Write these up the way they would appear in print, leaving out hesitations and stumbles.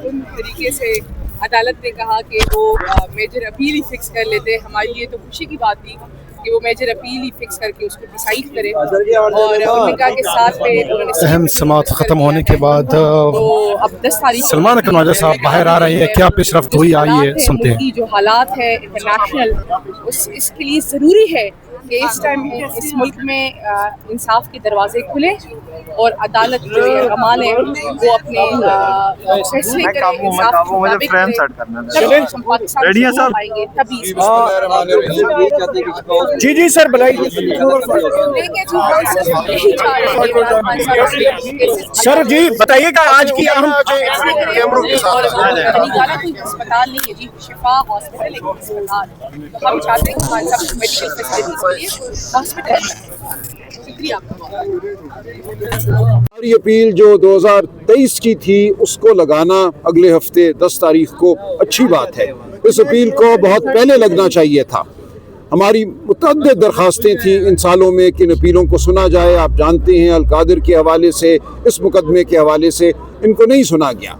پرامن طریقے سے عدالت نے کہا کہ وہ میجر اپیل ہی فکس کر لیتے. ہمارے لیے تو خوشی کی بات تھی کہ وہ میجر اپیل ہی فکس کر کے اس کو ڈیسائیڈ کرے, اور انہوں نے کہا کہ ساتھ میں اہم سماعت ختم ہونے کے بعد تو اب 10 تاریخ سلمان اکرم راجہ صاحب باہر آ رہے ہیں, کیا پیش رفت ہوئی آئیے سنتے ہیں. کی جو حالات ہے انٹرنیشنل, اس کے لیے ضروری ہے کہ اس ٹائم اس ملک میں انصاف کے دروازے کھلے اور عدالت جو ہے کمان ہے وہ اپنے فیصلے کرے انصاف کے مطابق آئیں گے تبھی. جی سر بلائیے سر. جی بتائیے گا آج کی اہم اسپتال نہیں ہے جی, شفا ہاسپٹل ایک اسپتال, تو ہم چاہتے ہیں کہ خان صاحب میڈیکل فیسلٹیز کے لیے ہاسپٹل. شکریہ. ہماری اپیل جو 2023 کی تھی اس کو لگانا اگلے ہفتے 10 تاریخ کو اچھی بات ہے. اس اپیل کو بہت پہلے لگنا چاہیے تھا. ہماری متعدد درخواستیں تھیں ان سالوں میں کہ ان اپیلوں کو سنا جائے. آپ جانتے ہیں القادر کے حوالے سے, اس مقدمے کے حوالے سے ان کو نہیں سنا گیا.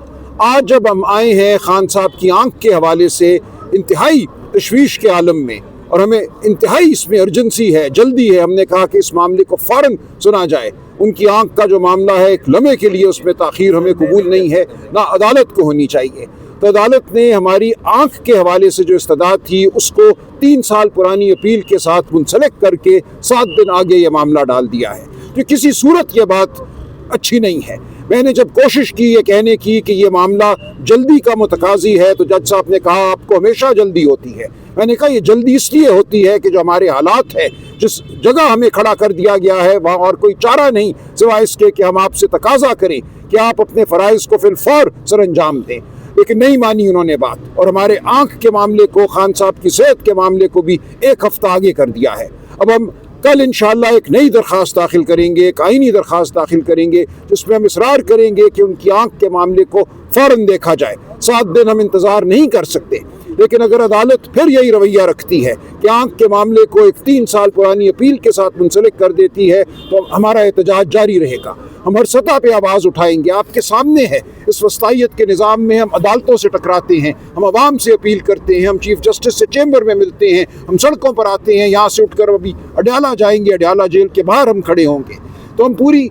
آج جب ہم آئے ہیں خان صاحب کی آنکھ کے حوالے سے انتہائی تشویش کے عالم میں, اور ہمیں انتہائی اس میں ارجنسی ہے, جلدی ہے, ہم نے کہا کہ اس معاملے کو فوراً سنا جائے. ان کی آنکھ کا جو معاملہ ہے ایک لمحے کے لیے اس میں تاخیر ہمیں قبول نہیں ہے, نہ عدالت کو ہونی چاہیے. تو عدالت نے ہماری آنکھ کے حوالے سے جو استدعا تھی اس کو 3 سال پرانی اپیل کے ساتھ منسلک کر کے 7 دن آگے یہ معاملہ ڈال دیا ہے. جو کسی صورت یہ بات اچھی نہیں ہے. میں نے جب کوشش کی یہ کہنے کی کہ یہ معاملہ جلدی کا متقاضی ہے تو جج صاحب نے کہا آپ کو ہمیشہ جلدی ہوتی ہے. میں نے کہا یہ جلدی اس لیے ہوتی ہے کہ جو ہمارے حالات ہے, جس جگہ ہمیں کھڑا کر دیا گیا ہے وہاں اور کوئی چارہ نہیں سوائے اس کے کہ ہم آپ سے تقاضا کریں کہ آپ اپنے فرائض کو فی الفور سر انجام دیں. لیکن نہیں مانی انہوں نے بات, اور ہمارے آنکھ کے معاملے کو, خان صاحب کی صحت کے معاملے کو بھی 1 ہفتہ آگے کر دیا ہے. اب ہم کل انشاءاللہ ایک نئی درخواست داخل کریں گے, ایک آئینی درخواست داخل کریں گے جس میں ہم اصرار کریں گے کہ ان کی آنکھ کے معاملے کو فوراً دیکھا جائے. 7 دن ہم انتظار نہیں کر سکتے. لیکن اگر عدالت پھر یہی رویہ رکھتی ہے کہ آنکھ کے معاملے کو ایک 3 سال پرانی اپیل کے ساتھ منسلک کر دیتی ہے تو ہمارا احتجاج جاری رہے گا. ہم ہر سطح پہ آواز اٹھائیں گے. آپ کے سامنے ہے اس وسطائیت کے نظام میں ہم عدالتوں سے ٹکراتے ہیں, ہم عوام سے اپیل کرتے ہیں, ہم چیف جسٹس سے چیمبر میں ملتے ہیں, ہم سڑکوں پر آتے ہیں, یہاں سے اٹھ کر ابھی اڈیالہ جائیں گے, اڈیالہ جیل کے باہر ہم کھڑے ہوں گے. تو ہم پوری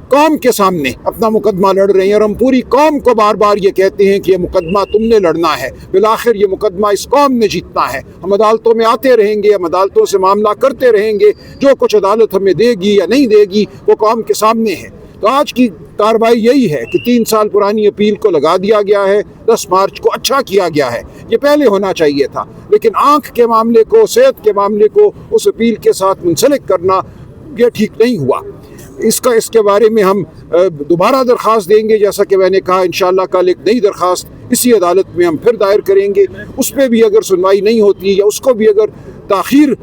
قوم کے سامنے اپنا مقدمہ لڑ رہے ہیں, اور ہم پوری قوم کو بار بار یہ کہتے ہیں کہ یہ مقدمہ تم نے لڑنا ہے, بالآخر یہ مقدمہ اس قوم نے جیتنا ہے. ہم عدالتوں میں آتے رہیں گے, ہم عدالتوں سے معاملہ کرتے رہیں گے, جو کچھ عدالت ہمیں دے گی یا نہیں دے گی وہ قوم کے سامنے ہے. تو آج کی کارروائی یہی ہے کہ 3 سال پرانی اپیل کو لگا دیا گیا ہے, 10 مارچ کو اچھا کیا گیا ہے. یہ پہلے ہونا چاہیے تھا, لیکن آنکھ کے معاملے کو, صحت کے معاملے کو اس اپیل کے ساتھ منسلک کرنا یہ ٹھیک نہیں ہوا. اس کے بارے میں ہم دوبارہ درخواست دیں گے, جیسا کہ میں نے کہا انشاءاللہ کل ایک نئی درخواست اسی عدالت میں ہم پھر دائر کریں گے. اس پہ بھی اگر سنوائی نہیں ہوتی یا اس کو بھی اگر تاخیر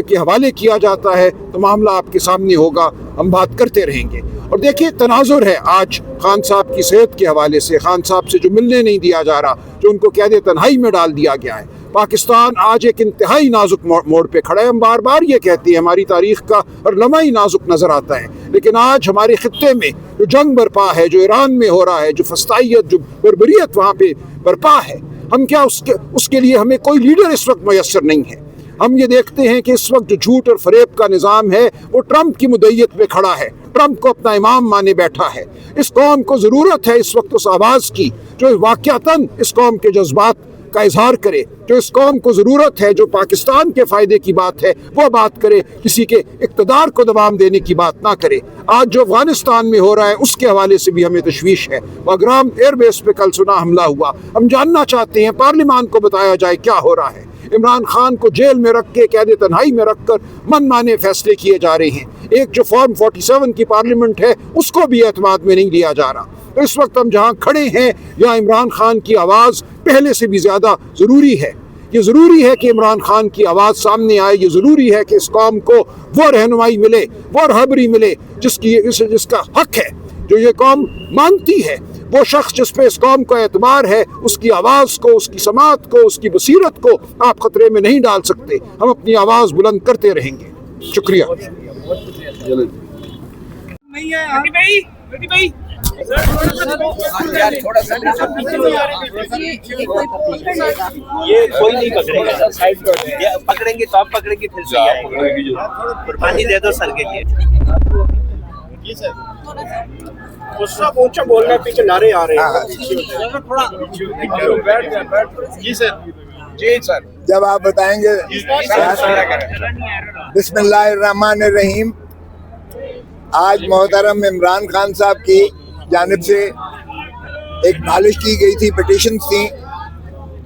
کے حوالے کیا جاتا ہے تو معاملہ آپ کے سامنے ہوگا, ہم بات کرتے رہیں گے. اور دیکھیے تناظر ہے آج خان صاحب کی صحت کے حوالے سے, خان صاحب سے جو ملنے نہیں دیا جا رہا, جو ان کو قید تنہائی میں ڈال دیا گیا ہے. پاکستان آج ایک انتہائی نازک موڑ پہ کھڑا ہے. ہم بار بار یہ کہتے ہیں ہماری تاریخ کا ہر لمحہ ہی نازک نظر آتا ہے, لیکن آج ہمارے خطے میں جو جنگ برپا ہے, جو ایران میں ہو رہا ہے, جو فسطائیت, جو بربریت وہاں پہ برپا ہے, ہم کیا اس کے لیے ہمیں کوئی لیڈر اس وقت میسر نہیں ہے. ہم یہ دیکھتے ہیں کہ اس وقت جو جھوٹ اور فریب کا نظام ہے وہ ٹرمپ کی مدعیت میں کھڑا ہے, ٹرمپ کو اپنا امام مانے بیٹھا ہے. اس قوم کو ضرورت ہے اس وقت اس آواز کی جو واقعتاً اس قوم کے جذبات کا اظہار کرے, جو اس قوم کو ضرورت ہے جو پاکستان کے فائدے کی بات ہے وہ بات کرے, کسی کے اقتدار کو دوام دینے کی بات نہ کرے. آج جو افغانستان میں ہو رہا ہے اس کے حوالے سے بھی ہمیں تشویش ہے. واگرام ایئر بیس پہ کل سنا حملہ ہوا, ہم جاننا چاہتے ہیں, پارلیمان کو بتایا جائے کیا ہو رہا ہے. عمران خان کو جیل میں رکھ کے, قید تنہائی میں رکھ کر من مانے فیصلے کیے جا رہے ہیں. ایک جو فارم 47 کی پارلیمنٹ ہے اس کو بھی اعتماد میں نہیں لیا جا رہا. تو اس وقت ہم جہاں کھڑے ہیں یہاں عمران خان کی آواز پہلے سے بھی زیادہ ضروری ہے. یہ ضروری ہے کہ عمران خان کی آواز سامنے آئے, یہ ضروری ہے کہ اس قوم کو وہ رہنمائی ملے, وہ رہبری ملے جس کا حق ہے, جو یہ قوم مانگتی ہے. وہ شخص جس پہ اس قوم کا اعتبار ہے, اس کی آواز کو, اس کی سماعت کو, اس کی بصیرت کو آپ خطرے میں نہیں ڈال سکتے. ہم اپنی آواز بلند کرتے رہیں گے. شکریہ. یہ کوئی نہیں پکڑے گا, پکڑیں گے تو آپ پکڑیں گے, پھر سے آئیں گے. قربانی دے دو سر کے لیے. اونچا بولنا ہے, پیچھے نعرے آ رہے ہیں. جی سر, جی سر, جب آپ بتائیں گے. بسم اللہ الرحمن الرحیم. آج محترم عمران خان صاحب کی جانب سے ایک نالش کی گئی تھی, پٹیشنز تھیں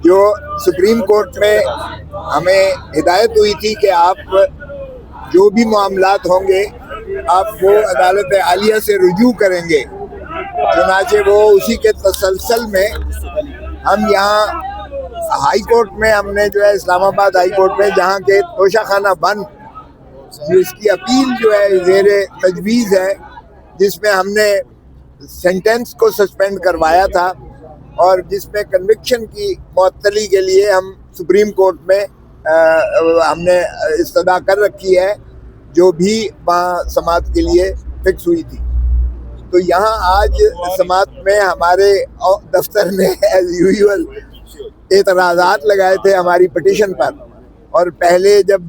جو سپریم کورٹ میں ہمیں ہدایت ہوئی تھی کہ آپ جو بھی معاملات ہوں گے آپ وہ عدالت عالیہ سے رجوع کریں گے. چنانچہ وہ اسی کے تسلسل میں ہم یہاں ہائی کورٹ میں, ہم نے جو ہے اسلام آباد ہائی کورٹ میں, جہاں کے توشہ خانہ بند جس کی اپیل جو ہے زیر تجویز ہے, جس میں ہم نے سینٹنس کو سسپینڈ کروایا تھا اور جس میں کنوکشن کی معطلی کے لیے ہم سپریم کورٹ میں ہم نے استدعا کر رکھی ہے, جو بھی وہاں سماعت کے لیے فکس ہوئی تھی. تو یہاں آج سماعت میں ہمارے دفتر نے ایز یوزول اعتراضات لگائے تھے ہماری پٹیشن پر, اور پہلے جب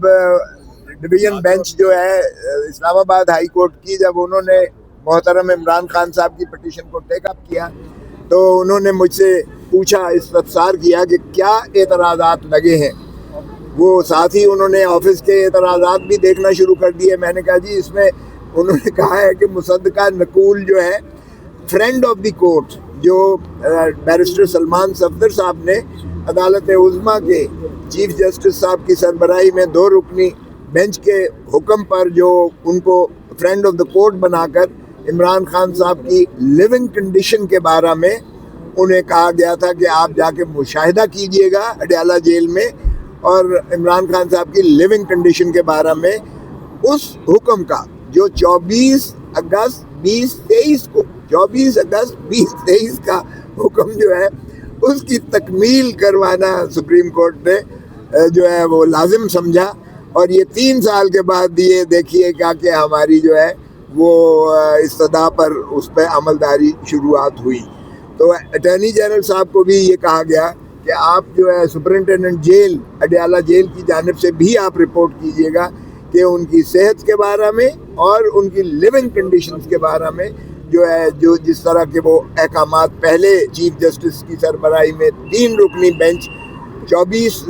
ڈویژن بینچ جو ہے اسلام آباد ہائی کورٹ کی, جب انہوں نے محترم عمران خان صاحب کی پٹیشن کو ٹیک اپ کیا تو انہوں نے مجھ سے پوچھا, استفسار کیا کہ کیا اعتراضات لگے ہیں. وہ ساتھ ہی انہوں نے آفس کے اعتراضات بھی دیکھنا شروع کر دیے. میں نے کہا جی اس میں انہوں نے کہا ہے کہ مصدقہ نقول جو ہے فرینڈ آف دی کورٹ, جو بیرسٹر سلمان صفدر صاحب نے عدالت عظمیٰ کے چیف جسٹس صاحب کی سربراہی میں 2 رکنی بینچ کے حکم پر جو ان کو فرینڈ آف دا کورٹ بنا کر عمران خان صاحب کی لیونگ کنڈیشن کے بارے میں انہیں کہا گیا تھا کہ آپ جا کے مشاہدہ کیجئے گا اڈیالہ جیل میں, اور عمران خان صاحب کی لیونگ کنڈیشن کے بارے میں اس حکم کا جو 24 اگست 2023 کو 24 اگست 2023 کا حکم جو ہے اس کی تکمیل کروانا سپریم کورٹ نے جو ہے وہ لازم سمجھا. اور یہ 3 سال کے بعد یہ دیکھیے گا کہ ہماری جو ہے وہ استدعا پر اس پہ عملداری شروعات ہوئی. تو اٹارنی جنرل صاحب کو بھی یہ کہا گیا کہ آپ جو ہے سپرنٹینڈنٹ جیل اڈیالہ جیل کی جانب سے بھی آپ رپورٹ کیجیے گا کہ ان کی صحت کے بارے میں اور ان کی لیونگ کنڈیشنز کے بارے میں جو ہے جو جس طرح کے وہ احکامات پہلے چیف جسٹس کی سربراہی میں 3 رکنی بینچ 24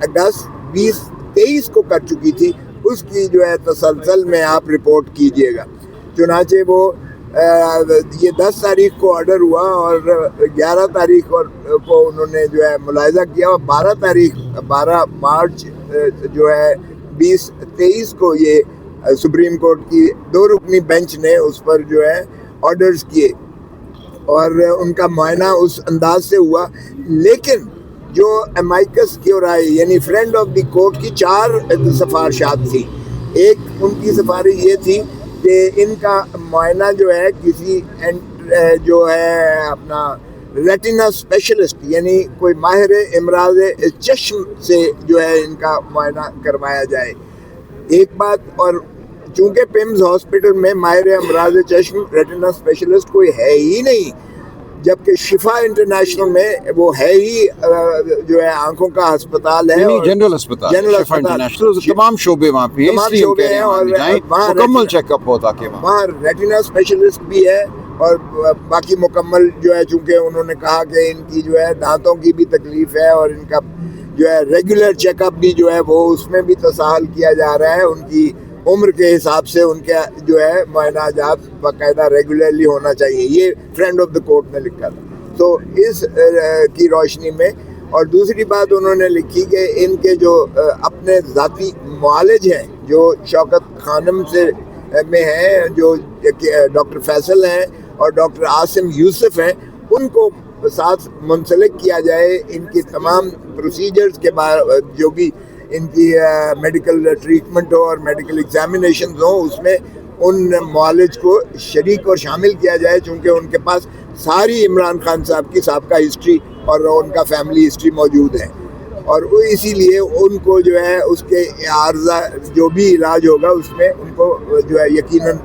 اگست 2023 کو کر چکی تھی, اس کی جو ہے تسلسل میں آپ رپورٹ کیجیے گا. چنانچہ وہ یہ 10 تاریخ کو آرڈر ہوا اور 11 تاریخ کو انہوں نے جو ہے ملاحظہ کیا, اور 12 مارچ جو ہے 2023 کو یہ سپریم کورٹ کی 2 رکنی بینچ نے اس پر جو ہے آرڈرز کیے اور ان کا معائنہ اس انداز سے ہوا. لیکن جو امائکس کیورائی یعنی فرینڈ آف دی کورٹ کی 4 سفارشات تھی. ایک ان کی سفارش یہ تھی کہ ان کا معائنہ جو ہے کسی جو ہے اپنا ریٹینا اسپیشلسٹ یعنی کوئی ماہر امراض چشم سے جو ہے ان کا معائنہ کروایا جائے. ایک بات, اور چونکہ پیمز ہاسپٹل میں ماہر امراض چشم ریٹینا اسپیشلسٹ کوئی ہے ہی نہیں, جبکہ شفا انٹرنیشنل میں وہ ہے ہی جو ہے آنکھوں کا ہسپتال ہے, جنرل ہسپتال, تمام شعبے وہاں پہ ہیں اور مکمل چیک اپ ہوتا کہ وہاں ریٹینا اسپیشلسٹ بھی ہے اور باقی مکمل جو ہے, چونکہ انہوں نے کہا کہ ان کی جو ہے دانتوں کی بھی تکلیف ہے اور ان کا جو ہے ریگولر چیک اپ بھی جو ہے وہ اس میں بھی تساہل کیا جا رہا ہے. ان کی عمر کے حساب سے ان کے جو ہے معائنہ جات باقاعدہ ریگولرلی ہونا چاہیے, یہ فرینڈ آف دا کورٹ نے لکھا تھا. تو اس کی روشنی میں, اور دوسری بات انہوں نے لکھی کہ ان کے جو اپنے ذاتی معالج ہیں جو شوکت خانم سے میں ہیں, جو ڈاکٹر فیصل ہیں اور ڈاکٹر عاصم یوسف ہیں, ان کو ساتھ منسلک کیا جائے. ان کی تمام پروسیجرز کے بارے جو بھی ان کی میڈیکل ٹریٹمنٹ ہو اور میڈیکل ایگزامینیشنز ہوں, اس میں ان معالج کو شریک اور شامل کیا جائے, چونکہ ان کے پاس ساری عمران خان صاحب کی سابقہ ہسٹری اور ان کا فیملی ہسٹری موجود ہے, اور اسی لیے ان کو جو ہے اس کے عارضہ جو بھی علاج ہوگا اس میں ان کو جو ہے یقیناً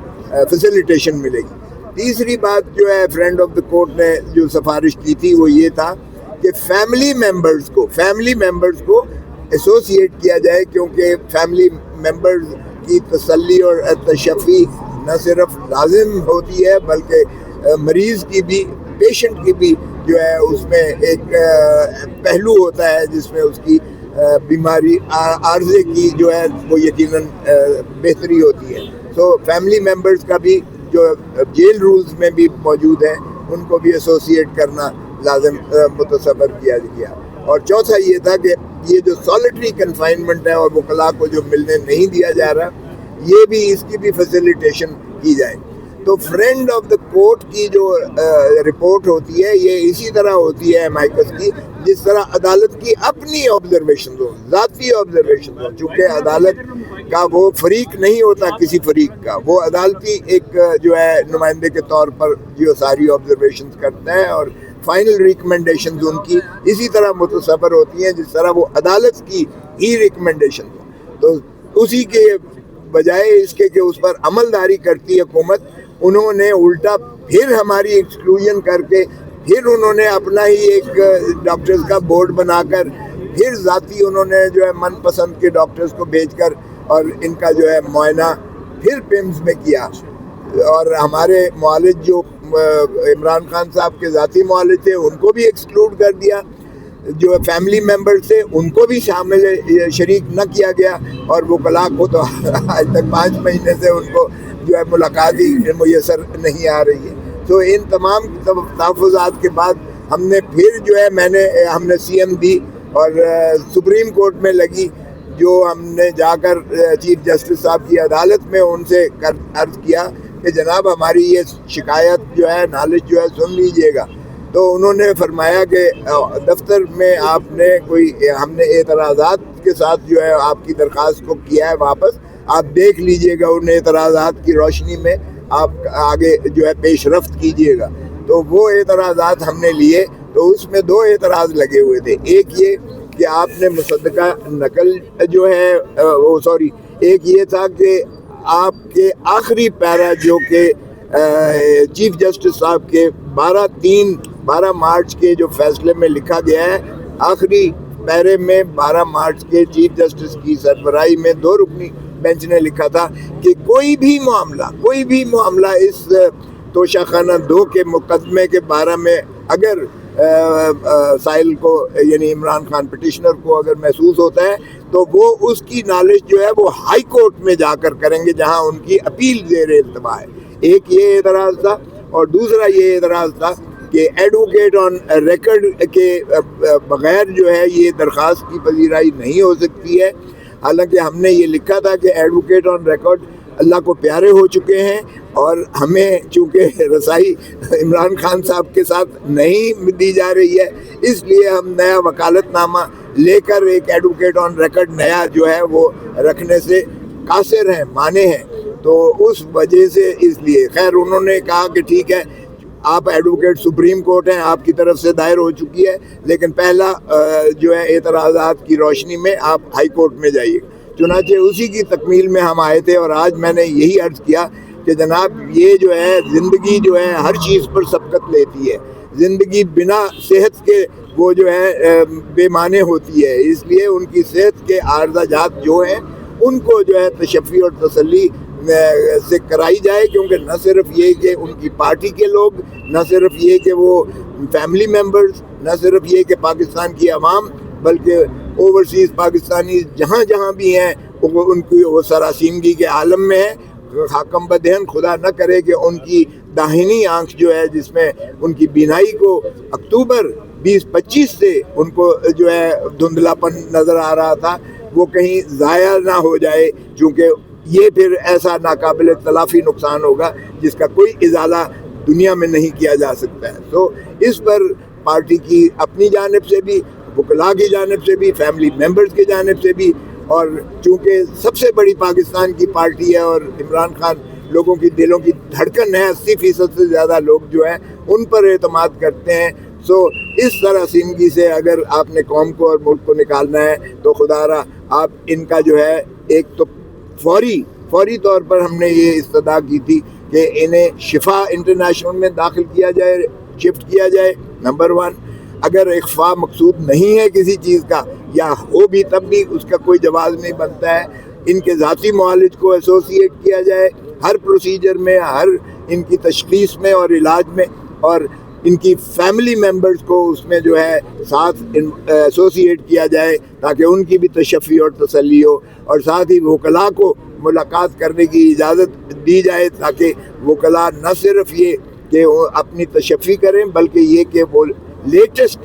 فیسیلیٹیشن ملے گی. تیسری بات جو ہے فرینڈ آف دا کورٹ نے جو سفارش کی تھی وہ یہ تھا کہ فیملی ممبرز کو ایسوسیٹ کیا جائے، کیونکہ فیملی ممبرز کی تسلی اور تشفی نہ صرف لازم ہوتی ہے بلکہ مریض کی بھی، پیشنٹ کی بھی جو ہے اس میں ایک پہلو ہوتا ہے جس میں اس کی بیماری عارضے کی جو ہے وہ یقیناً بہتری ہوتی ہے. تو فیملی ممبرز کا بھی جو جیل رولز میں بھی موجود ہیں ان کو بھی ایسوسیٹ کرنا لازم متصور کیا گیا. اور چوتھا یہ تھا کہ یہ جو سالٹری کنفائنمنٹ ہے اور وکلاء کو جو ملنے نہیں دیا جا رہا، یہ بھی اس کی بھی فیسیلیٹیشن کی جائے. تو فرینڈ آف دا کورٹ کی جو رپورٹ ہوتی ہے یہ اسی طرح ہوتی ہے امائکس کی جس طرح عدالت کی اپنی آبزرویشن ہو، ذاتی آبزرویشن ہو. چونکہ عدالت کا وہ فریق نہیں ہوتا کسی فریق کا، وہ عدالتی ایک جو ہے نمائندے کے طور پر جو ساری آبزرویشنز کرتا ہے اور فائنل ریکمنڈیشنز ان کی اسی طرح متصور ہوتی ہیں جس طرح وہ عدالت کی ہی ریکمنڈیشن ہو. تو اسی کے بجائے اس کے کہ اس پر عمل داری کرتی حکومت، انہوں نے الٹا پھر ہماری ایکسکلوژن کر کے پھر انہوں نے اپنا ہی ایک ڈاکٹرز کا بورڈ بنا کر پھر ذاتی انہوں نے جو ہے من پسند کے ڈاکٹرز کو بھیج کر اور ان کا جو ہے معائنہ پھر پیمز میں کیا. اور ہمارے معالج جو عمران خان صاحب کے ذاتی معالج تھے ان کو بھی ایکسکلوڈ کر دیا، جو فیملی ممبر تھے ان کو بھی شامل شریک نہ کیا گیا، اور وکلاء کو تو آج تک 5 مہینے سے ان کو جو ہے ملاقات ہی میسر نہیں آ رہی ہے. تو ان تمام تحفظات کے بعد ہم نے پھر جو ہے ہم نے سی ایم دی اور سپریم کورٹ میں لگی، جو ہم نے جا کر چیف جسٹس صاحب کی عدالت میں ان سے عرض کیا کہ جناب ہماری یہ شکایت جو ہے نالج جو ہے سن لیجئے گا. تو انہوں نے فرمایا کہ دفتر میں آپ نے ہم نے اعتراضات کے ساتھ جو ہے آپ کی درخواست کو کیا ہے واپس، آپ دیکھ لیجئے گا، ان اعتراضات کی روشنی میں آپ آگے جو ہے پیش رفت کیجئے گا. تو وہ اعتراضات ہم نے لیے، تو اس میں 2 اعتراض لگے ہوئے تھے. ایک یہ کہ آپ نے مصدقہ نقل جو ہے ایک یہ تھا کہ آپ کے آخری پیرا جو کہ چیف جسٹس صاحب کے 12 مارچ کے جو فیصلے میں لکھا گیا ہے، آخری پیرے میں 12 مارچ کے چیف جسٹس کی سربراہی میں 2 رکنی بینچ نے لکھا تھا کہ کوئی بھی معاملہ اس توشہ خانہ 2 کے مقدمے کے بارے میں اگر سائل کو یعنی عمران خان پٹیشنر کو اگر محسوس ہوتا ہے تو وہ اس کی نالج جو ہے وہ ہائی کورٹ میں جا کر کریں گے جہاں ان کی اپیل زیر التوا ہے. ایک یہ اعتراض تھا، اور دوسرا یہ اعتراض تھا کہ ایڈوکیٹ آن ریکارڈ کے بغیر جو ہے یہ درخواست کی پذیرائی نہیں ہو سکتی ہے. حالانکہ ہم نے یہ لکھا تھا کہ ایڈوکیٹ آن ریکارڈ اللہ کو پیارے ہو چکے ہیں، اور ہمیں چونکہ رسائی عمران خان صاحب کے ساتھ نہیں دی جا رہی ہے، اس لیے ہم نیا وکالت نامہ لے کر ایک ایڈوکیٹ آن ریکارڈ نیا جو ہے وہ رکھنے سے قاصر ہیں، مانے ہیں. تو اس وجہ سے اس لیے خیر انہوں نے کہا کہ ٹھیک ہے، آپ ایڈوکیٹ سپریم کورٹ ہیں، آپ کی طرف سے دائر ہو چکی ہے، لیکن پہلا جو ہے اعتراضات کی روشنی میں آپ ہائی کورٹ میں جائیے. چنانچہ اسی کی تکمیل میں ہم آئے تھے، اور آج میں نے یہی عرض کیا کہ جناب یہ جو ہے زندگی جو ہے ہر چیز پر سبقت لیتی ہے، زندگی بنا صحت کے وہ جو ہے بے معنی ہوتی ہے. اس لیے ان کی صحت کے عارضہ جات جو ہیں ان کو جو ہے تشفی اور تسلی سے کرائی جائے، کیونکہ نہ صرف یہ کہ ان کی پارٹی کے لوگ، نہ صرف یہ کہ وہ فیملی ممبرز، نہ صرف یہ کہ پاکستان کی عوام، بلکہ اوورسیز پاکستانی جہاں جہاں بھی ہیں ان کی وہ سراسیمگی کے عالم میں ہیں. حاکم بدہن خدا نہ کرے کہ ان کی داہنی آنکھ جو ہے جس میں ان کی بینائی کو اکتوبر 2025 سے ان کو جو ہے دھندلاپن نظر آ رہا تھا، وہ کہیں ضائع نہ ہو جائے، چونکہ یہ پھر ایسا ناقابل تلافی نقصان ہوگا جس کا کوئی ازالہ دنیا میں نہیں کیا جا سکتا ہے. تو اس پر پارٹی کی اپنی جانب سے بھی، وکلاء کی جانب سے بھی، فیملی ممبرز کی جانب سے بھی، اور چونکہ سب سے بڑی پاکستان کی پارٹی ہے اور عمران خان لوگوں کی دلوں کی دھڑکن ہے، 80% سے زیادہ لوگ جو ہیں ان پر اعتماد کرتے ہیں. اس طرح سیمگی سے اگر آپ نے قوم کو اور ملک کو نکالنا ہے تو خدا را آپ ان کا جو ہے ایک تو فوری طور پر ہم نے یہ استدعا کی تھی کہ انہیں شفا انٹرنیشنل میں داخل کیا جائے، شفٹ کیا جائے، نمبر 1۔ اگر اخفاء مقصود نہیں ہے کسی چیز کا یا ہو بھی تب بھی اس کا کوئی جواز نہیں بنتا ہے، ان کے ذاتی معالج کو ایسوسیٹ کیا جائے ہر پروسیجر میں، ہر ان کی تشخیص میں اور علاج میں، اور ان کی فیملی ممبرز کو اس میں جو ہے ساتھ ایسوسیٹ کیا جائے تاکہ ان کی بھی تشفی اور تسلی ہو، اور ساتھ ہی وکلاء کو ملاقات کرنے کی اجازت دی جائے تاکہ وکلاء نہ صرف یہ کہ وہ اپنی تشفی کریں بلکہ یہ کہ وہ لیٹسٹ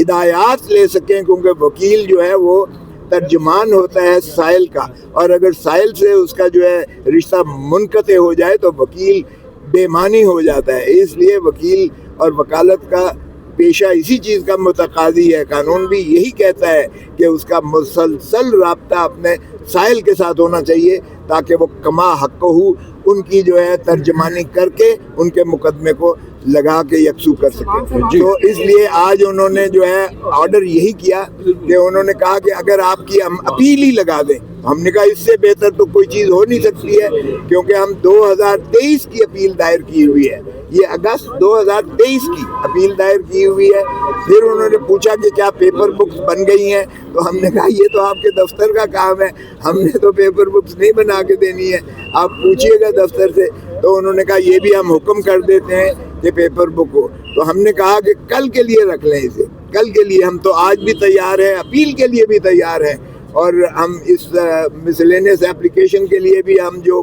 ہدایات لے سکیں، کیونکہ وکیل جو ہے وہ ترجمان ہوتا ہے سائل کا، اور اگر سائل سے اس کا جو ہے رشتہ منقطع ہو جائے تو وکیل بے معنی ہو جاتا ہے۔ اس لیے وکیل اور وکالت کا پیشہ اسی چیز کا متقاضی ہے۔ قانون بھی یہی کہتا ہے کہ اس کا مسلسل رابطہ اپنے سائل کے ساتھ ہونا چاہیے تاکہ وہ کما حق ہو ان کی جو ہے ترجمانی کر کے ان کے مقدمے کو لگا کے یکسو کر سکے۔ تو اس لیے آج انہوں نے جو ہے آرڈر یہی کیا کہ انہوں نے کہا کہ اگر آپ کی ہم اپیل ہی لگا دیں، ہم نے کہا اس سے بہتر تو کوئی چیز ہو نہیں سکتی ہے، کیونکہ ہم 2023 کی اپیل دائر کی ہوئی ہے، یہ اگست 2023 کی اپیل دائر کی ہوئی ہے۔ پھر انہوں نے پوچھا کہ کیا پیپر بکس بن گئی ہیں، تو ہم نے کہا یہ تو آپ کے دفتر کا کام ہے، ہم نے تو پیپر بکس نہیں بنا کے دینی ہے، آپ پوچھئے گا دفتر سے۔ تو انہوں نے کہا یہ بھی ہم حکم کر دیتے ہیں کہ پیپر بک ہو۔ تو ہم نے کہا کہ کل کے لیے رکھ لیں اسے، کل کے لیے ہم تو آج بھی تیار ہیں، اپیل کے لیے بھی تیار ہیں، اور ہم اس مسلینس اپلیکیشن کے لیے بھی ہم جو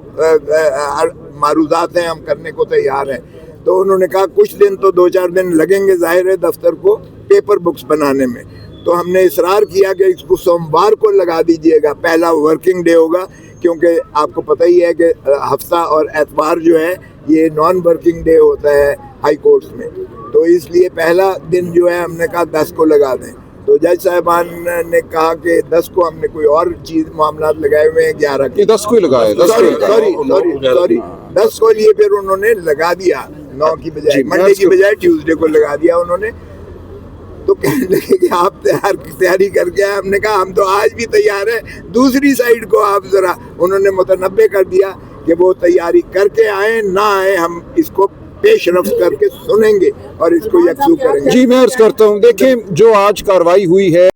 معروضات ہیں ہم کرنے کو تیار ہیں۔ تو انہوں نے کہا کچھ دن تو 2-4 دن لگیں گے ظاہر ہے دفتر کو پیپر بکس بنانے میں۔ تو ہم نے اصرار کیا کہ اس کو سوموار کو لگا دیجئے گا، پہلا ورکنگ ڈے ہوگا، کیونکہ آپ کو پتہ ہی ہے کہ ہفتہ اور اتوار جو ہے یہ نان ورکنگ ڈے ہوتا ہے ہائی کورٹس میں، تو اس لیے پہلا دن جو ہے ہم نے کہا 10 کو لگا دیں۔ تو جج صاحبان نے کہا کہ 10 کو ہم نے کوئی اور چیز معاملات لگائے ہوئے ہیں 11 کے، 10 کو ہی لگائے، سوری 10 کو لیے پھر انہوں نے لگا دیا 9 کی بجائے، منڈے کی بجائے ٹیوزڈے کو لگا دیا انہوں نے۔ تو کہنے لگے کہ آپ تیاری کر کے آئے، ہم نے کہا ہم تو آج بھی تیار ہیں، دوسری سائیڈ کو آپ ذرا، انہوں نے متنبع کر دیا کہ وہ تیاری کر کے آئیں نہ آئیں، ہم اس کو پیش رفت کر کے سنیں گے اور اس کو یکسو کریں گے۔ جی میں عرض کرتا ہوں، دیکھیں جو آج کارروائی ہوئی ہے